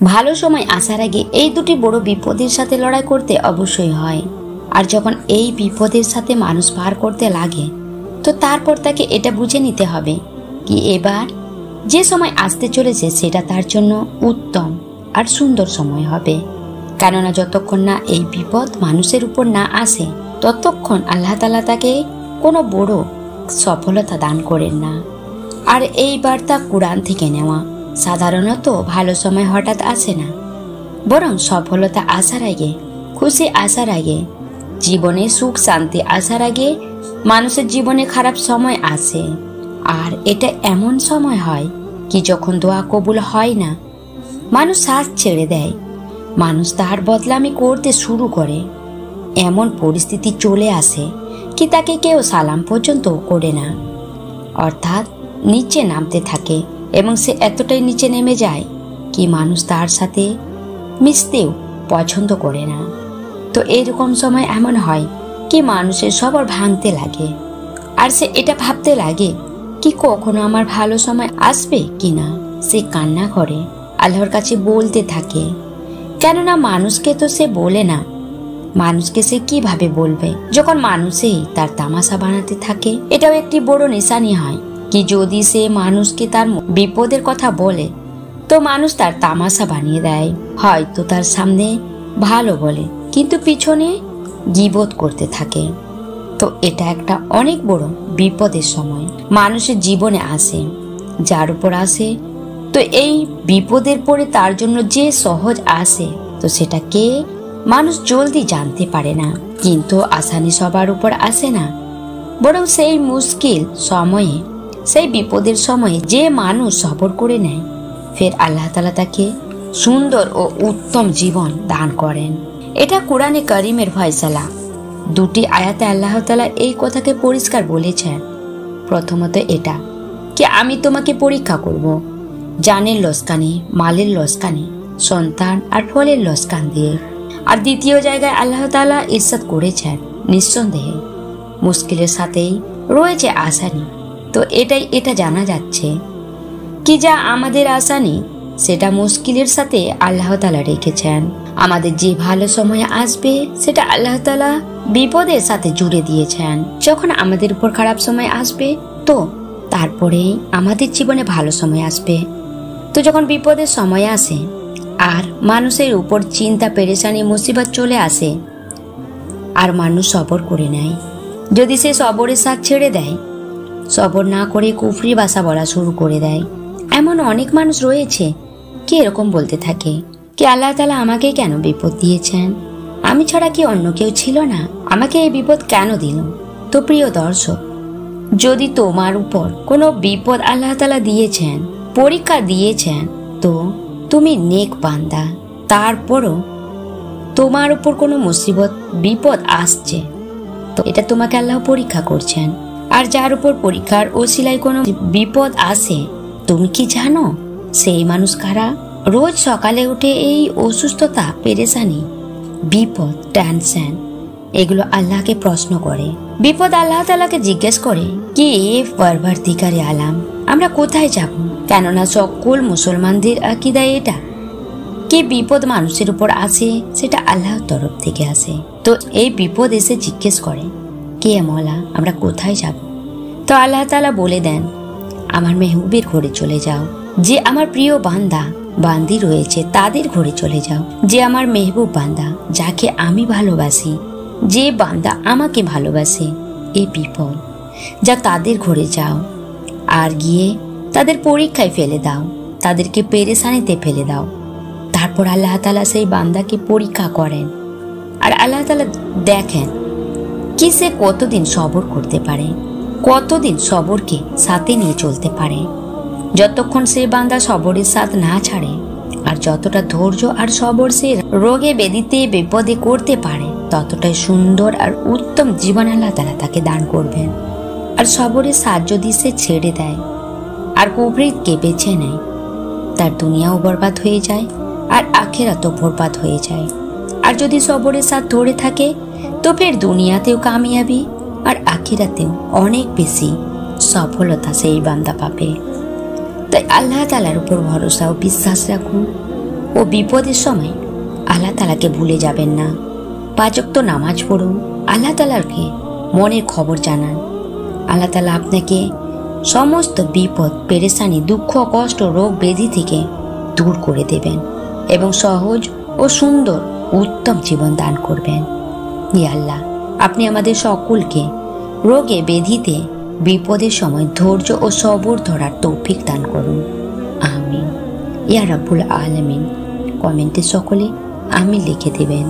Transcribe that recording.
ভালো সময় আসার আগে এই দুটি বড় বিপদের সাথে লড়াই করতে অবশ্যই হয়। আর যখন এই বিপদের সাথে মানুষ পার করতে লাগে, তো তারপর তাকে এটা বুঝে নিতে হবে কি এবার যে সময় আসতে চলেছে সেটা তার জন্য উত্তম আর সুন্দর সময় হবে। কেননা যতক্ষণ না এই বিপদ মানুষের উপর না আসে, ততক্ষণ আল্লাহ তাআলা তাকে কোনো বড় সফলতা দান করেন না। আর এই বার্তা কুরআন থেকে নেওয়া। সাধারণত ভালো সময় হঠাৎ আসে না, বরং সফলতা আসার আগে, খুশি আসার আগে, জীবনে সুখ শান্তি আসার আগে মানুষের জীবনে খারাপ সময় আসে। আর এটা এমন সময় হয় কি যখন দোয়া কবুল হয় না, মানুষ শ্বাস ছেড়ে দেয়, মানুষ তার বদলামি করতে শুরু করে, এমন পরিস্থিতি চলে আসে কি তাকে কেউ সালাম পর্যন্ত করে না, অর্থাৎ নিচে নামতে থাকে এবং সে এতটাই নিচে নেমে যায় কি মানুষ তার সাথে মিশতেও পছন্দ করে না। তো এরকম সময় এমন হয় কি মানুষের সবার ভাঙতে লাগে, আর সে এটা ভাবতে লাগে কি কখনো আমার ভালো সময় আসবে কিনা। সে কান্না করে, আল্লাহর কাছে বলতে থাকে, কেননা মানুষকে তো সে বলে না, মানুষকে সে কিভাবে বলবে যখন মানুষই তার তামাশা বানাতে থাকে। এটাও একটি বড় নিশানি হয় কি যদি সে মানুষকে তার বিপদের কথা বলে, তো মানুষ তার তামাশা বানিয়ে দেয়, হয়তো তার সামনে ভালো বলে কিন্তু পিছনে গীবত করতে থাকে। তো এটা একটা অনেক বড় বিপদের সময় মানুষের জীবনে আসে, যার উপর আসে। তো এই বিপদের পরে তার জন্য যে সহজ আসে, তো সেটাকে মানুষ জলদি জানতে পারে না। কিন্তু আসানি সবার উপর আসে না, বরং সেই মুশকিল সময়ে, সেই বিপদের সময়ে যে মানুষ সবর করে নেয়, ফের আল্লাহ তাআলা তাকে সুন্দর ও উত্তম জীবন দান করেন। এটা কোরআনে কারিমের ফয়সালা। দুটি আয়াতে আল্লাহ তাআলা এই কথাকে পরিষ্কার বলেছেন। প্রথমত এটা কি আমি তোমাকে পরীক্ষা করব জানের লস্কানি, মালের লস্কানি, সন্তান আর ফলের লস্কান দিয়ে। আর দ্বিতীয় জায়গায় আল্লাহ তাআলা ইরশাদ করেছেন, নিঃসন্দেহে মুশকিলের সাথেই রয়েছে আসানি। তো এটা জানা যাচ্ছে কি যা আমাদের আসানি সেটা মুশকিলের সাথে আল্লাহ তাআলা রেখেছেন। আমাদের যে ভালো সময় আসবে সেটা আল্লাহ তাআলা বিপদের সাথে জুড়ে দিয়েছেন। যখন আমাদের উপর খারাপ সময় আসবে, তো তারপরেই আমাদের জীবনে ভালো সময় আসবে। তো যখন বিপদের সময় আসে আর মানুষের উপর চিন্তা পেরেশানি মুসিবত চলে আসে আর মানুষ সবর করে নেয়, যদি সে সবরের সাথ ছেড়ে দেয়, সবর না করে কুফরি ভাষা বলা শুরু করে দেয়, এমন অনেক মানুষ রয়েছে কি এরকম বলতে থাকে কি আল্লাহ তাআলা আমাকে কেন বিপদ দিয়েছেন, আমি ছাড়া কি অন্য কেউ ছিল না, আমাকে এই বিপদ কেন দিল। তো প্রিয় দর্শক, যদি তোমার উপর কোনো বিপদ আল্লাহ তাআলা দিয়েছেন, পরীক্ষা দিয়েছেন, তো তুমি নেক বান্দা, তারপরও তোমার উপর কোনো মুসিবত বিপদ আসছে, তো এটা তোমাকে আল্লাহ পরীক্ষা করছেন। আর যার উপর পরীক্ষার ওসিলায় কোনো বিপদ আসে, তুমি কি জানো সেই মানুষ কারা? রোজ সকালে উঠে এই অসুস্থতা, পেরেশানি, বিপদ, টেনশন এগুলো আল্লাহকে প্রশ্ন করে। বিপদ আল্লাহ তাআলাকে জিজ্ঞেস করে কি পরবর্তীকারে আলাম, আমরা কোথায় যাব? কেননা সকল মুসলমানদের আকীদায় এটা কি বিপদ মানুষের উপর আসে সেটা আল্লাহর তরফ থেকে আসে। তো এই বিপদ এসে জিজ্ঞেস করে কে মওলা, আমরা কোথায় যাব? তো আল্লাহ তাআলা বলে দেন, আমার মেহবুবের ঘরে চলে যাও। যে আমার প্রিয় বান্দা বান্দি রয়েছে তাদের ঘরে চলে যাও। যে আমার মেহবুব বান্দা, যাকে আমি ভালোবাসি, যে বান্দা আমাকে ভালোবাসে, এই বিপদ যা তাদের ঘরে যাও আর গিয়ে তাদের পরীক্ষায় ফেলে দাও, তাদেরকে পেরেশানিতে ফেলে দাও। তারপর আল্লাহ তাআলা সেই বান্দাকে পরীক্ষা করেন আর আল্লাহ তাআলা দেখেন কি সে কতদিন সবর করতে পারে, কতদিন সবরকে সাথে নিয়ে চলতে পারে। যতক্ষণ সে বান্দা সবরের সাথ না ছাড়ে আর যতটা ধৈর্য আর সবর সে রোগে ব্যাধিতে বিপদে করতে পারে, ততটাই সুন্দর আর উত্তম জীবন আল্লাহ তাআলা তাকে দান করবেন। আর সবরের সাথ যদি সে ছেড়ে দেয় আর কুফরিকে বেছে নেয়, তার দুনিয়াও বরবাদ হয়ে যায় আর আখিরাতও বরবাদ হয়ে যায়। আর যদি সবরের সাথ ধরে থাকে, তো ফের দুনিয়াতেও কামিয়াবি আর আখিরাতেও অনেক বেশি সফলতা সেই বান্দা পাবে। তাই আল্লাহ তাআলার উপর ভরসা ও বিশ্বাস রাখুন। ও বিপদের সময় আল্লাহ তাআলাকে ভুলে যাবেন না। 5 ওয়াক্ত নামাজ পড়ুন, আল্লাহ তাআলাকে মনের খবর জানান। আল্লাহ তাআলা আপনাকে সমস্ত বিপদ, পেরেশানি, দুঃখ, কষ্ট, রোগ ব্যাধি থেকে দূর করে দেবেন এবং সহজ ও সুন্দর উত্তম জীবন দান করবেন। ইয়া আল্লাহ, আপনি আমাদের সকলকে রোগে ব্যাধিতে বিপদের সময় ধৈর্য ও সবর ধরার তৌফিক দান করুন। আমিন ইয়া রাব্বুল আলামিন। কমেন্টে সকলে আমিন লিখে দেবেন।